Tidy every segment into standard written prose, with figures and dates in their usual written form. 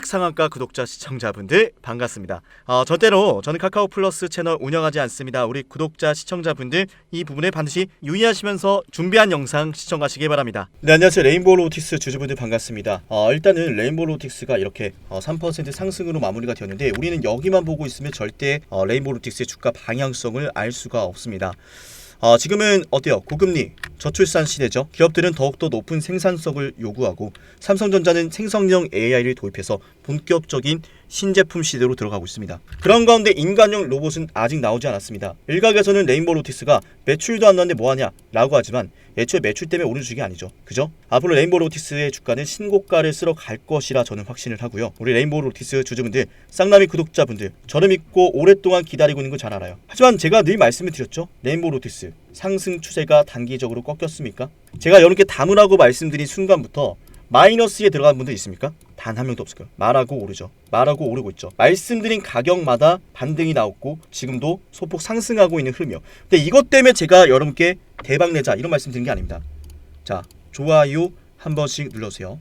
수락상한가 구독자 시청자분들 반갑습니다. 절대로 저는 카카오 플러스 채널 운영하지 않습니다. 우리 구독자 시청자분들 이 부분에 반드시 유의하시면서 준비한 영상 시청하시기 바랍니다. 네, 안녕하세요. 레인보우 로보틱스 주주분들 반갑습니다. 일단은 레인보우 로보틱스가 이렇게 3% 상승으로 마무리가 되었는데 우리는 여기만 보고 있으면 절대 레인보우 로보틱스의 주가 방향성을 알 수가 없습니다. 지금은 어때요? 고금리, 저출산 시대죠. 기업들은 더욱더 높은 생산성을 요구하고 삼성전자는 생성형 AI를 도입해서 본격적인 신제품 시대로 들어가고 있습니다. 그런 가운데 인간형 로봇은 아직 나오지 않았습니다. 일각에서는 레인보우 로보틱스가 매출도 안 나왔는데 뭐하냐 라고 하지만 애초에 매출 때문에 오른 주식이 아니죠. 그죠? 앞으로 레인보우 로보틱스의 주가는 신고가를 쓸어 갈 것이라 저는 확신을 하고요. 우리 레인보우 로보틱스 주주분들, 쌍남이 구독자분들, 저를 믿고 오랫동안 기다리고 있는 거 잘 알아요. 하지만 제가 늘 말씀을 드렸죠. 레인보우 로보틱스 상승 추세가 단기적으로 꺾였습니까? 제가 여러분께 담으라고 말씀드린 순간부터 마이너스에 들어간 분들 있습니까? 단 한 명도 없을 거예요. 말하고 오르죠. 말하고 오르고 있죠. 말씀드린 가격마다 반등이 나왔고 지금도 소폭 상승하고 있는 흐름이요. 근데 이것 때문에 제가 여러분께 대박 내자 이런 말씀 드린 게 아닙니다. 자, 좋아요 한 번씩 눌러주세요.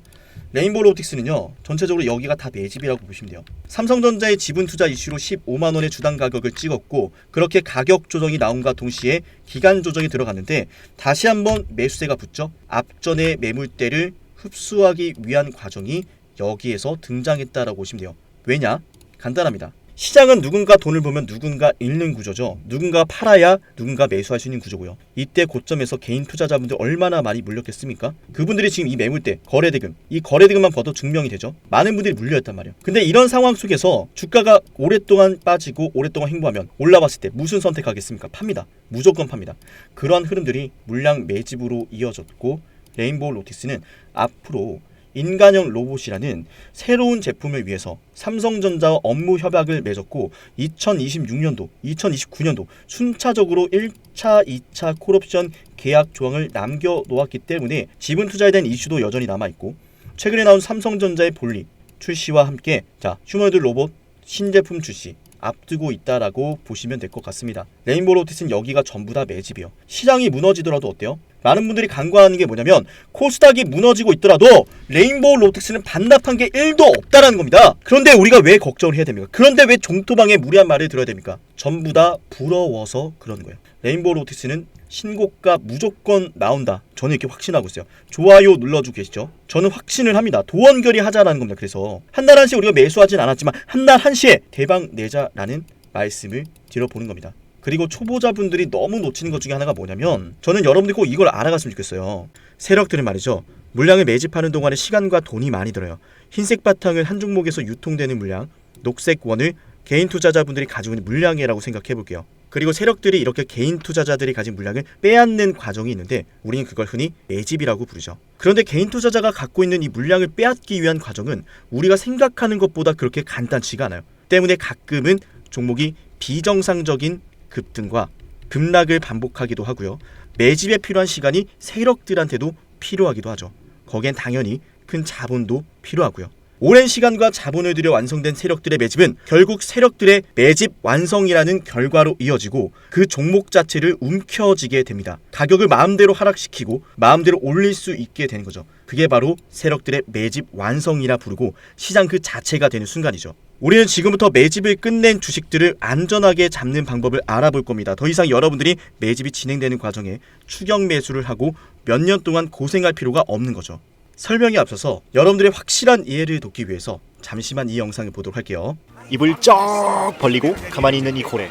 레인보우 로보틱스는요, 전체적으로 여기가 다 매집이라고 보시면 돼요. 삼성전자의 지분 투자 이슈로 15만원의 주당 가격을 찍었고 그렇게 가격 조정이 나온과 동시에 기간 조정이 들어갔는데 다시 한번 매수세가 붙죠. 앞전의 매물대를 흡수하기 위한 과정이 여기에서 등장했다라고 보시면 돼요. 왜냐? 간단합니다. 시장은 누군가 돈을 보면 누군가 잃는 구조죠. 누군가 팔아야 누군가 매수할 수 있는 구조고요. 이때 고점에서 개인 투자자분들 얼마나 많이 물렸겠습니까? 그분들이 지금 이 매물대, 거래대금, 이 거래대금만 봐도 증명이 되죠. 많은 분들이 물려있단 말이에요. 근데 이런 상황 속에서 주가가 오랫동안 빠지고 오랫동안 횡보하면 올라왔을 때 무슨 선택하겠습니까? 팝니다. 무조건 팝니다. 그러한 흐름들이 물량 매집으로 이어졌고 레인보우 로보틱스는 앞으로 인간형 로봇이라는 새로운 제품을 위해서 삼성전자와 업무 협약을 맺었고 2026년도, 2029년도 순차적으로 1차, 2차 콜옵션 계약 조항을 남겨놓았기 때문에 지분 투자에 대한 이슈도 여전히 남아있고 최근에 나온 삼성전자의 볼리 출시와 함께 휴머노이드 로봇 신제품 출시 앞두고 있다라고 보시면 될 것 같습니다. 레인보우 로보틱스는 여기가 전부 다 매집이에요. 시장이 무너지더라도 어때요? 많은 분들이 간과하는 게 뭐냐면 코스닥이 무너지고 있더라도 레인보우 로보틱스는 반납한 게 1도 없다라는 겁니다. 그런데 우리가 왜 걱정을 해야 됩니까? 그런데 왜 종토방에 무리한 말을 들어야 됩니까? 전부 다 부러워서 그런 거예요. 레인보우 로보틱스는 신고가 무조건 나온다. 저는 이렇게 확신하고 있어요. 좋아요 눌러주고 계시죠? 저는 확신을 합니다. 도원결의 하자라는 겁니다. 그래서 한 달 한시에 우리가 매수하진 않았지만 한 달 한시에 대박 내자라는 말씀을 드려보는 겁니다. 그리고 초보자분들이 너무 놓치는 것 중에 하나가 뭐냐면 저는 여러분들이 꼭 이걸 알아갔으면 좋겠어요. 세력들은 말이죠. 물량을 매집하는 동안에 시간과 돈이 많이 들어요. 흰색 바탕을 한 종목에서 유통되는 물량, 녹색 원을 개인 투자자분들이 가지고 있는 물량이라고 생각해 볼게요. 그리고 세력들이 이렇게 개인 투자자들이 가진 물량을 빼앗는 과정이 있는데 우리는 그걸 흔히 매집이라고 부르죠. 그런데 개인 투자자가 갖고 있는 이 물량을 빼앗기 위한 과정은 우리가 생각하는 것보다 그렇게 간단치가 않아요. 때문에 가끔은 종목이 비정상적인 급등과 급락을 반복하기도 하고요. 매집에 필요한 시간이 세력들한테도 필요하기도 하죠. 거기엔 당연히 큰 자본도 필요하고요. 오랜 시간과 자본을 들여 완성된 세력들의 매집은 결국 세력들의 매집 완성이라는 결과로 이어지고 그 종목 자체를 움켜쥐게 됩니다. 가격을 마음대로 하락시키고 마음대로 올릴 수 있게 되는 거죠. 그게 바로 세력들의 매집 완성이라 부르고 시장 그 자체가 되는 순간이죠. 우리는 지금부터 매집을 끝낸 주식들을 안전하게 잡는 방법을 알아볼 겁니다. 더 이상 여러분들이 매집이 진행되는 과정에 추격 매수를 하고 몇 년 동안 고생할 필요가 없는 거죠. 설명에 앞서서 여러분들의 확실한 이해를 돕기 위해서 잠시만 이 영상을 보도록 할게요. 입을 쩍 벌리고 가만히 있는 이 고래.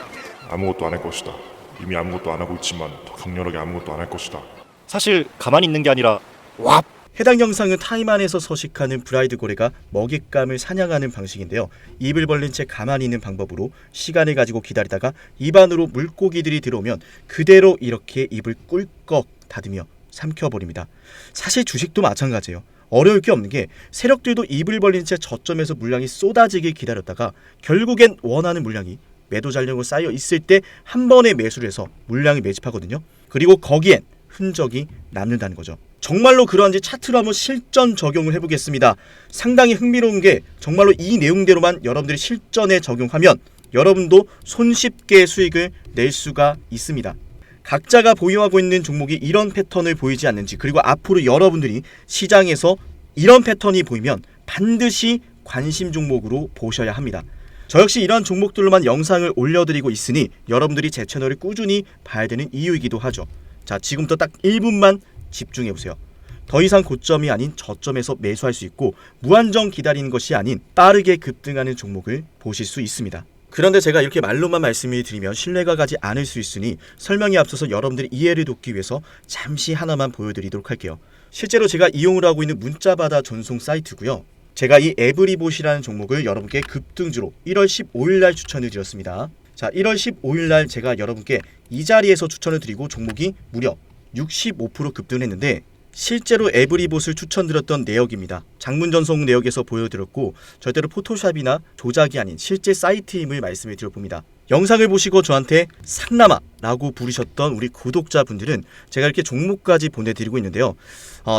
아무것도 안 할 것이다. 이미 아무것도 안 하고 있지만 더 강렬하게 아무것도 안 할 것이다. 사실 가만히 있는 게 아니라 왑! 해당 영상은 타임 안에서 서식하는 브라이드 고래가 먹잇감을 사냥하는 방식인데요. 입을 벌린 채 가만히 있는 방법으로 시간을 가지고 기다리다가 입 안으로 물고기들이 들어오면 그대로 이렇게 입을 꿀꺽 닫으며 삼켜버립니다. 사실 주식도 마찬가지예요. 어려울 게 없는 게 세력들도 입을 벌린 채 저점에서 물량이 쏟아지길 기다렸다가 결국엔 원하는 물량이 매도 잔량으로 쌓여 있을 때 한 번에 매수를 해서 물량을 매집하거든요. 그리고 거기엔 흔적이 남는다는 거죠. 정말로 그러한지 차트로 한번 실전 적용을 해보겠습니다. 상당히 흥미로운 게 정말로 이 내용대로만 여러분들이 실전에 적용하면 여러분도 손쉽게 수익을 낼 수가 있습니다. 각자가 보유하고 있는 종목이 이런 패턴을 보이지 않는지, 그리고 앞으로 여러분들이 시장에서 이런 패턴이 보이면 반드시 관심 종목으로 보셔야 합니다. 저 역시 이러한 종목들로만 영상을 올려드리고 있으니 여러분들이 제 채널을 꾸준히 봐야 되는 이유이기도 하죠. 자, 지금부터 딱 1분만 집중해보세요. 더 이상 고점이 아닌 저점에서 매수할 수 있고 무한정 기다리는 것이 아닌 빠르게 급등하는 종목을 보실 수 있습니다. 그런데 제가 이렇게 말로만 말씀을 드리면 신뢰가 가지 않을 수 있으니 설명에 앞서서 여러분들의 이해를 돕기 위해서 잠시 하나만 보여드리도록 할게요. 실제로 제가 이용을 하고 있는 문자바다 전송 사이트고요. 제가 이 에브리봇이라는 종목을 여러분께 급등주로 1월 15일날 추천을 드렸습니다. 자, 1월 15일날 제가 여러분께 이 자리에서 추천을 드리고 종목이 무려 65% 급등했는데 실제로 에브리봇을 추천드렸던 내역입니다. 장문전송 내역에서 보여드렸고 절대로 포토샵이나 조작이 아닌 실제 사이트임을 말씀을 드려봅니다. 영상을 보시고 저한테 상남아라고 부르셨던 우리 구독자분들은 제가 이렇게 종목까지 보내드리고 있는데요.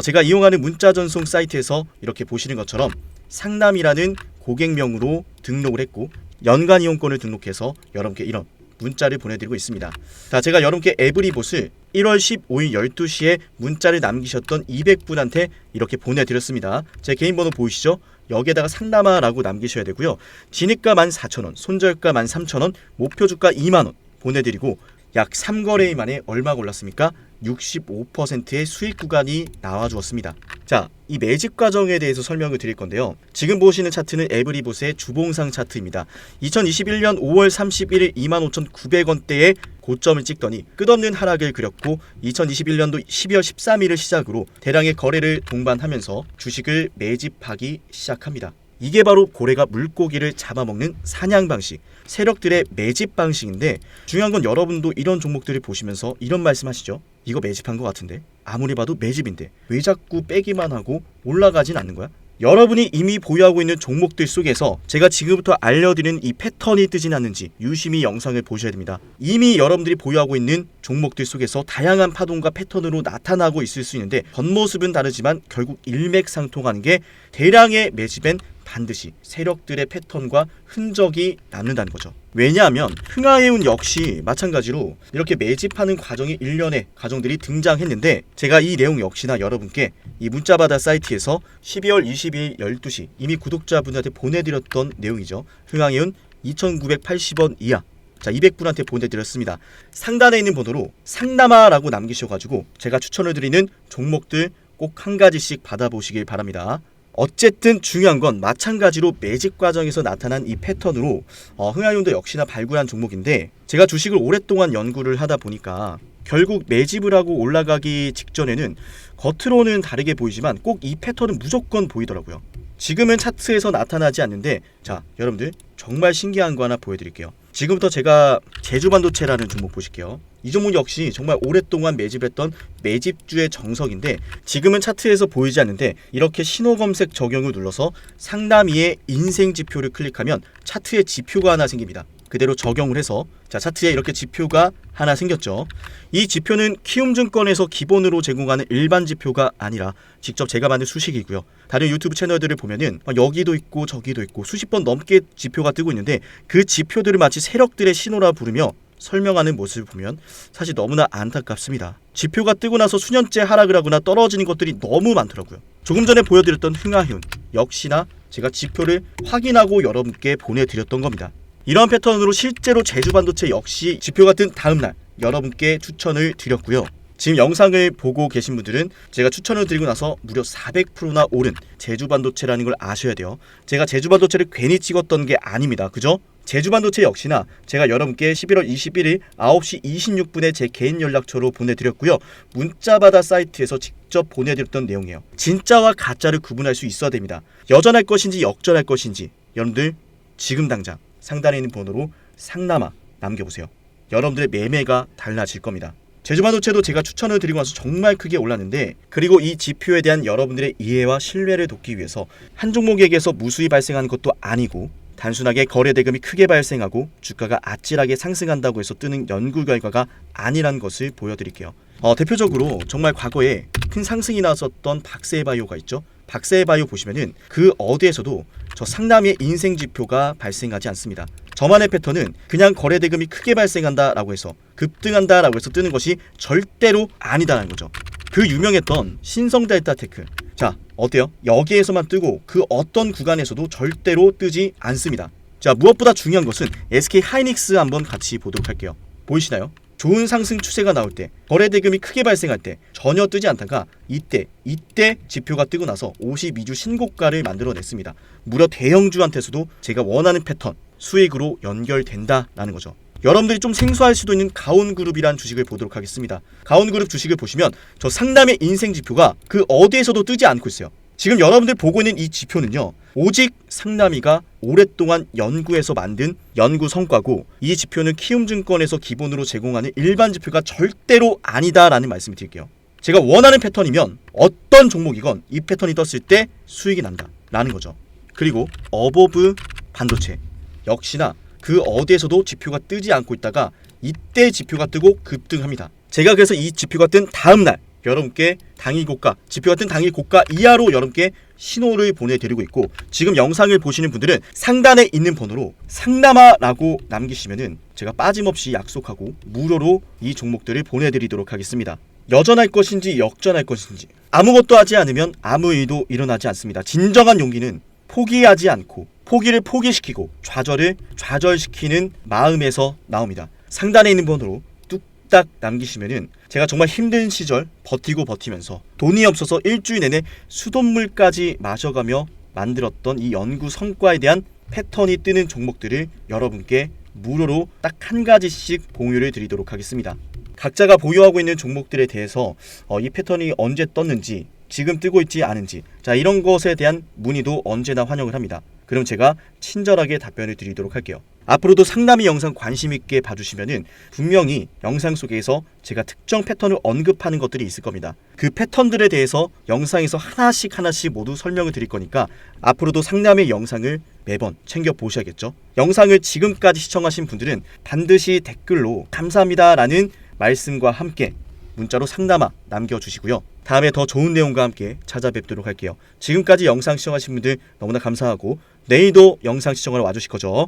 제가 이용하는 문자전송 사이트에서 이렇게 보시는 것처럼 상남이라는 고객명으로 등록을 했고 연간 이용권을 등록해서 여러분께 이런 문자를 보내드리고 있습니다. 자, 제가 여러분께 에브리봇을 1월 15일 12시에 문자를 남기셨던 200분한테 이렇게 보내드렸습니다. 제 개인 번호 보이시죠? 여기에다가 상남아라고 남기셔야 되고요. 진입가 14,000원, 손절가 13,000원, 목표주가 2만원 보내드리고 약 3거래일 만에 얼마가 올랐습니까? 65%의 수익 구간이 나와주었습니다. 자, 이 매집 과정에 대해서 설명을 드릴 건데요. 지금 보시는 차트는 에브리봇의 주봉상 차트입니다. 2021년 5월 31일 25,900원대에 고점을 찍더니 끝없는 하락을 그렸고 2021년도 12월 13일을 시작으로 대량의 거래를 동반하면서 주식을 매집하기 시작합니다. 이게 바로 고래가 물고기를 잡아먹는 사냥 방식, 세력들의 매집 방식인데 중요한 건 여러분도 이런 종목들을 보시면서 이런 말씀하시죠. 이거 매집한 것 같은데? 아무리 봐도 매집인데 왜 자꾸 빼기만 하고 올라가진 않는 거야? 여러분이 이미 보유하고 있는 종목들 속에서 제가 지금부터 알려드리는 이 패턴이 뜨진 않는지 유심히 영상을 보셔야 됩니다. 이미 여러분들이 보유하고 있는 종목들 속에서 다양한 파동과 패턴으로 나타나고 있을 수 있는데 겉모습은 다르지만 결국 일맥상통하는 게 대량의 매집엔 반드시 세력들의 패턴과 흔적이 남는다는 거죠. 왜냐하면 흥하해운 역시 마찬가지로 이렇게 매집하는 과정이 일련의 과정들이 등장했는데 제가 이 내용 역시나 여러분께 이 문자바다 사이트에서 12월 22일 12시 이미 구독자분들한테 보내드렸던 내용이죠. 흥하해운 2,980원 이하. 자, 200분한테 보내드렸습니다. 상단에 있는 번호로 상남아라고 남기셔가지고 제가 추천을 드리는 종목들 꼭 한 가지씩 받아보시길 바랍니다. 어쨌든 중요한 건 마찬가지로 매집 과정에서 나타난 이 패턴으로 흥하해운도 역시나 발굴한 종목인데 제가 주식을 오랫동안 연구를 하다 보니까 결국 매집을 하고 올라가기 직전에는 겉으로는 다르게 보이지만 꼭 이 패턴은 무조건 보이더라고요. 지금은 차트에서 나타나지 않는데 자, 여러분들 정말 신기한 거 하나 보여드릴게요. 지금부터 제가 제주반도체라는 종목 보실게요. 이 종목 역시 정말 오랫동안 매집했던 매집주의 정석인데 지금은 차트에서 보이지 않는데 이렇게 신호 검색 적용을 눌러서 상남이의 인생 지표를 클릭하면 차트에 지표가 하나 생깁니다. 그대로 적용을 해서 자, 차트에 이렇게 지표가 하나 생겼죠. 이 지표는 키움증권에서 기본으로 제공하는 일반 지표가 아니라 직접 제가 만든 수식이고요. 다른 유튜브 채널들을 보면은 여기도 있고 저기도 있고 수십 번 넘게 지표가 뜨고 있는데 그 지표들을 마치 세력들의 신호라 부르며 설명하는 모습을 보면 사실 너무나 안타깝습니다. 지표가 뜨고 나서 수년째 하락을 하거나 떨어지는 것들이 너무 많더라고요. 조금 전에 보여드렸던 흥하해운 역시나 제가 지표를 확인하고 여러분께 보내드렸던 겁니다. 이런 패턴으로 실제로 제주반도체 역시 지표가 뜬 다음날 여러분께 추천을 드렸고요. 지금 영상을 보고 계신 분들은 제가 추천을 드리고 나서 무려 400%나 오른 제주반도체라는 걸 아셔야 돼요. 제가 제주반도체를 괜히 찍었던 게 아닙니다. 그죠? 제주반도체 역시나 제가 여러분께 11월 21일 9시 26분에 제 개인 연락처로 보내드렸고요. 문자바다 사이트에서 직접 보내드렸던 내용이에요. 진짜와 가짜를 구분할 수 있어야 됩니다. 여전할 것인지 역전할 것인지 여러분들 지금 당장 상단에 있는 번호로 상남아 남겨보세요. 여러분들의 매매가 달라질 겁니다. 제주반도체도 제가 추천을 드리고 나서 정말 크게 올랐는데 그리고 이 지표에 대한 여러분들의 이해와 신뢰를 돕기 위해서 한 종목에게서 무수히 발생하는 것도 아니고 단순하게 거래 대금이 크게 발생하고 주가가 아찔하게 상승한다고 해서 뜨는 연구 결과가 아니란 것을 보여드릴게요. 대표적으로 정말 과거에 큰 상승이 나왔었던 박세바이오가 있죠. 박세바이오 보시면은 그 어디에서도 저 상남이의 인생 지표가 발생하지 않습니다. 저만의 패턴은 그냥 거래 대금이 크게 발생한다라고 해서 급등한다라고 해서 뜨는 것이 절대로 아니다라는 거죠. 그 유명했던 신성델타테크. 자, 어때요? 여기에서만 뜨고 그 어떤 구간에서도 절대로 뜨지 않습니다. 자, 무엇보다 중요한 것은 SK 하이닉스 한번 같이 보도록 할게요. 보이시나요? 좋은 상승 추세가 나올 때, 거래 대금이 크게 발생할 때 전혀 뜨지 않다가 이때 지표가 뜨고 나서 52주 신고가를 만들어냈습니다. 무려 대형주한테서도 제가 원하는 패턴, 수익으로 연결된다라는 거죠. 여러분들이 좀 생소할 수도 있는 가온그룹이란 주식을 보도록 하겠습니다. 가온그룹 주식을 보시면 저 상담의 인생 지표가 그 어디에서도 뜨지 않고 있어요. 지금 여러분들 보고 있는 이 지표는요, 오직 상남이가 오랫동안 연구해서 만든 연구 성과고, 이 지표는 키움증권에서 기본으로 제공하는 일반 지표가 절대로 아니다라는 말씀을 드릴게요. 제가 원하는 패턴이면 어떤 종목이건 이 패턴이 떴을 때 수익이 난다 라는 거죠. 그리고 어버브 반도체 역시나 그 어디에서도 지표가 뜨지 않고 있다가 이때 지표가 뜨고 급등합니다. 제가 그래서 이 지표가 뜬 다음날 여러분께 당일고가, 지표가 뜬 당일고가 이하로 여러분께 신호를 보내드리고 있고, 지금 영상을 보시는 분들은 상단에 있는 번호로 상남아라고 남기시면은 제가 빠짐없이 약속하고 무료로 이 종목들을 보내드리도록 하겠습니다. 여전할 것인지 역전할 것인지 아무것도 하지 않으면 아무 일도 일어나지 않습니다. 진정한 용기는 포기하지 않고 포기를 포기시키고 좌절을 좌절시키는 마음에서 나옵니다. 상단에 있는 번호로 뚝딱 남기시면은 제가 정말 힘든 시절 버티면서 돈이 없어서 일주일 내내 수돗물까지 마셔가며 만들었던 이 연구 성과에 대한 패턴이 뜨는 종목들을 여러분께 무료로 딱 한 가지씩 공유를 드리도록 하겠습니다. 각자가 보유하고 있는 종목들에 대해서 이 패턴이 언제 떴는지, 지금 뜨고 있지 않은지, 자, 이런 것에 대한 문의도 언제나 환영을 합니다. 그럼 제가 친절하게 답변을 드리도록 할게요. 앞으로도 상담이 영상 관심 있게 봐주시면은 분명히 영상 속에서 제가 특정 패턴을 언급하는 것들이 있을 겁니다. 그 패턴들에 대해서 영상에서 하나씩 모두 설명을 드릴 거니까 앞으로도 상담의 영상을 매번 챙겨 보셔야겠죠. 영상을 지금까지 시청하신 분들은 반드시 댓글로 감사합니다라는 말씀과 함께 문자로 상담아 남겨주시고요. 다음에 더 좋은 내용과 함께 찾아뵙도록 할게요. 지금까지 영상 시청하신 분들 너무나 감사하고, 내일도 영상 시청하러 와주실 거죠?